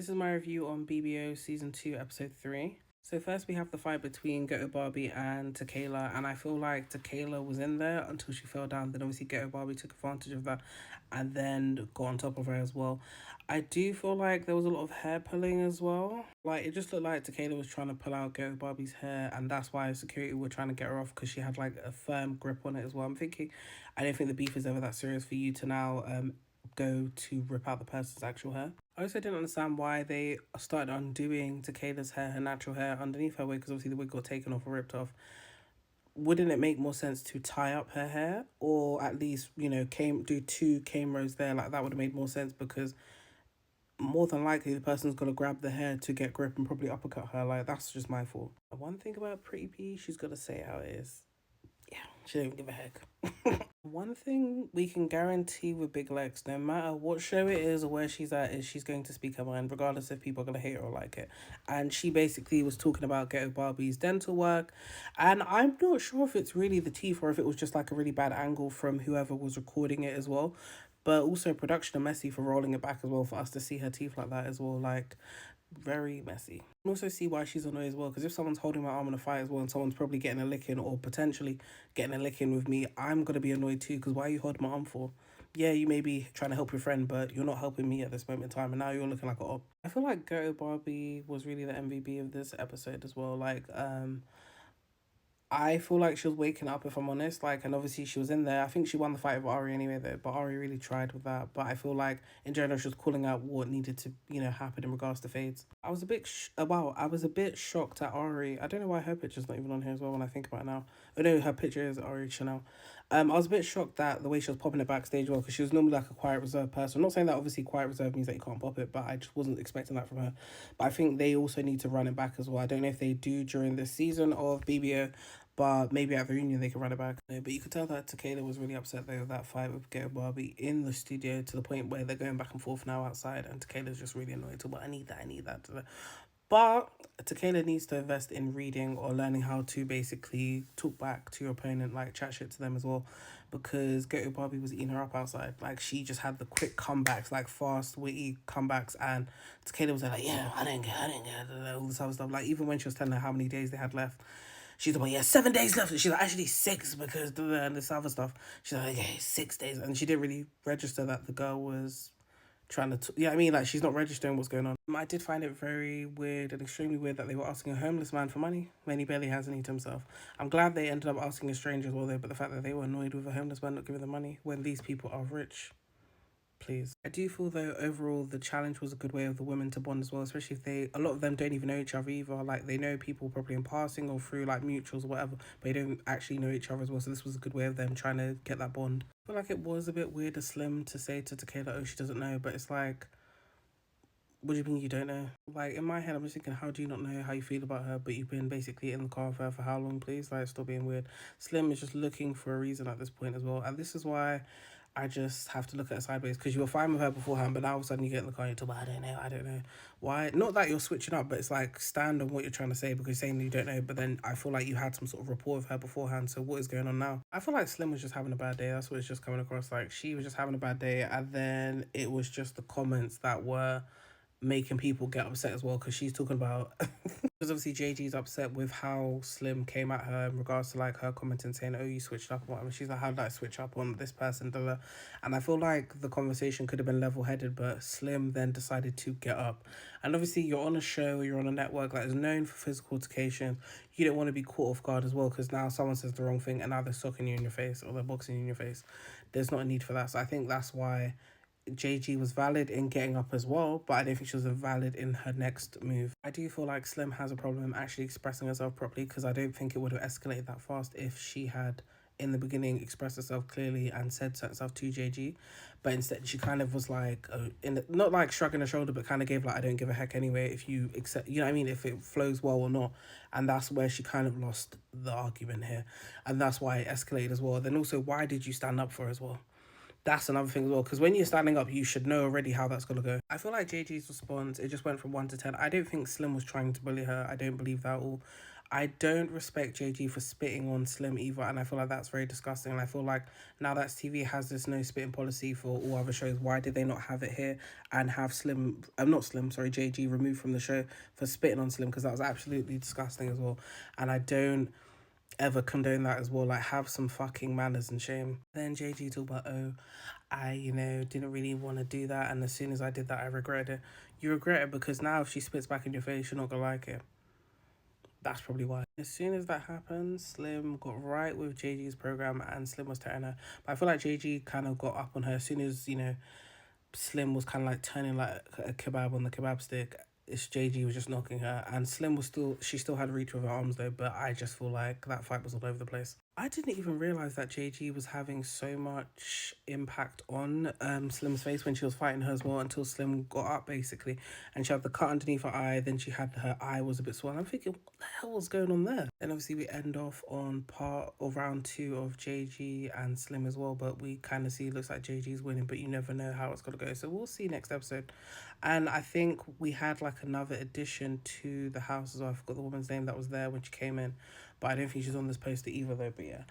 This is my review on BBO Season 2, Episode 3. So first we have the fight between Ghetto Barbie and Tequila, and I feel like Tequila was in there until she fell down. Then obviously Ghetto Barbie took advantage of that and then got on top of her as well. I do feel like there was a lot of hair pulling as well. Like it just looked like Tequila was trying to pull out Ghetto Barbie's hair, and that's why security were trying to get her off because she had like a firm grip on it as well. I'm thinking, I don't think the beef is ever that serious for you to now go to rip out the person's actual hair. I also didn't understand why they started undoing Takeda's hair, her natural hair underneath her wig, because obviously the wig got taken off or ripped off. Wouldn't it make more sense to tie up her hair, or at least do two cane rows there? Like that would have made more sense, because more than likely the person's gonna grab the hair to get grip and probably uppercut her. Like that's just my fault. One thing about Pretty P, she's gotta say it how it is. Yeah, she don't give a heck. One thing we can guarantee with Big Legs, no matter what show it is or where she's at, is she's going to speak her mind, regardless if people are going to hate her or like it. And she basically was talking about Ghetto Barbie's dental work. And I'm not sure if it's really the teeth or if it was just like a really bad angle from whoever was recording it as well. But also production and Messy for rolling it back as well, for us to see her teeth like that as well. Like, very messy. I can also see why she's annoyed as well, because if someone's holding my arm in a fight as well and someone's probably getting a licking or potentially getting a licking with me, I'm going to be annoyed too, because why are you holding my arm for? Yeah, you may be trying to help your friend, but you're not helping me at this moment in time, and now you're looking like a op. I feel like Ghetto Barbie was really the MVP of this episode as well. I feel like she was waking up, if I'm honest. Like, and obviously she was in there. I think she won the fight with Ari anyway, though. But Ari really tried with that. But I feel like in general she was calling out what needed to, happen in regards to fades. I was a bit, I was a bit shocked at Ari. I don't know why her picture's not even on here as well when I think about it now. Oh no, her picture is Ari Chanel. I was a bit shocked that the way she was popping it backstage well, because she was normally like a quiet reserved person. I'm not saying that obviously quiet reserve means that you can't pop it, but I just wasn't expecting that from her. But I think they also need to run it back as well. I don't know if they do during this season of BBO, but maybe at the reunion they can run it back. Yeah, but you could tell that Takeda was really upset though with that fight with Ghetto Barbie in the studio, to the point where they're going back and forth now outside, and Takeda's just really annoyed. So, but I need that, I need that. But Takeda needs to invest in reading or learning how to basically talk back to your opponent, like chat shit to them as well. Because Ghetto Barbie was eating her up outside. Like she just had the quick comebacks, like fast, witty comebacks, and Takeda was like, yeah, I didn't get all this other stuff. Like even when she was telling her how many days they had left, she's like, yeah, 7 days left. She's like, actually six, because and this other stuff. She's like, okay, 6 days. And she didn't really register that the girl was trying to, yeah, I mean, like, she's not registering what's going on. I did find it very weird and extremely weird that they were asking a homeless man for money when he barely has any to himself. I'm glad they ended up asking a stranger as well, though, but the fact that they were annoyed with a homeless man not giving them money when these people are rich, please. I do feel though overall the challenge was a good way of the women to bond as well, especially if a lot of them don't even know each other either. Like they know people probably in passing or through like mutuals or whatever, but they don't actually know each other as well. So this was a good way of them trying to get that bond. I feel like it was a bit weird of Slim to say to Takeda, oh, she doesn't know, but it's like, what do you mean you don't know? Like in my head, I'm just thinking, how do you not know how you feel about her, but you've been basically in the car with her for how long, please? Like, stop being weird. Slim is just looking for a reason at this point as well, and this is why I just have to look at her sideways, because you were fine with her beforehand, but now all of a sudden you get in the car and you talk about, I don't know. Why? Not that you're switching up, but it's like stand on what you're trying to say, because saying you don't know, but then I feel like you had some sort of rapport with her beforehand, so what is going on now? I feel like Slim was just having a bad day. That's what it's just coming across. Like she was just having a bad day, and then it was just the comments that were making people get upset as well, because she's talking about because obviously JG's upset with how Slim came at her in regards to like her commenting saying, oh, you switched up or whatever. She's like, how did I switch up on this person? Blah, blah. And I feel like the conversation could have been level headed, but Slim then decided to get up. And obviously you're on a show, you're on a network that is known for physical altercation. You don't want to be caught off guard as well, because now someone says the wrong thing and now they're socking you in your face or they're boxing you in your face. There's not a need for that. So I think that's why JG was valid in getting up as well, but I don't think she was valid in her next move. I do feel like Slim has a problem actually expressing herself properly, because I don't think it would have escalated that fast if she had in the beginning expressed herself clearly and said certain stuff to JG, but instead she kind of was like not like shrugging her shoulder, but kind of gave like, I don't give a heck anyway if you accept, you know what I mean, if it flows well or not. And that's where she kind of lost the argument here, and that's why it escalated as well. Then also, why did you stand up for her as well? That's another thing as well, because when you're standing up, you should know already how that's going to go. I feel like JG's response, it just went from 1 to 10. I don't think Slim was trying to bully her. I don't believe that at all. I don't respect JG for spitting on Slim either, and I feel like that's very disgusting. And I feel like now that TV has this no spitting policy for all other shows, why did they not have it here and have Slim? I'm not Slim, sorry, JG removed from the show for spitting on Slim, because that was absolutely disgusting as well. And I don't ever condone that as well. Like, have some fucking manners and shame. Then JG talk about, oh, I, didn't really want to do that, and as soon as I did that, I regretted it. You regret it because now if she spits back in your face, you're not gonna like it. That's probably why. As soon as that happened, Slim got right with JG's program, and Slim was tearing her. But I feel like JG kind of got up on her as soon as, Slim was kind of like turning like a kebab on the kebab stick. It's JG was just knocking her, and Slim was still, she still had reach with her arms though. But I just feel like that fight was all over the place. I didn't even realize that JG was having so much impact on Slim's face when she was fighting her as well, until Slim got up basically, and she had the cut underneath her eye. Then she had her eye was a bit swollen. I'm thinking, what the hell was going on there? And obviously we end off on part of round two of JG and Slim as well, but we kind of see it looks like JG's winning, but you never know how it's gonna go. So we'll see next episode. And I think we had like another addition to the house as well. I forgot the woman's name that was there when she came in, but I don't think she's on this poster either though. But yeah,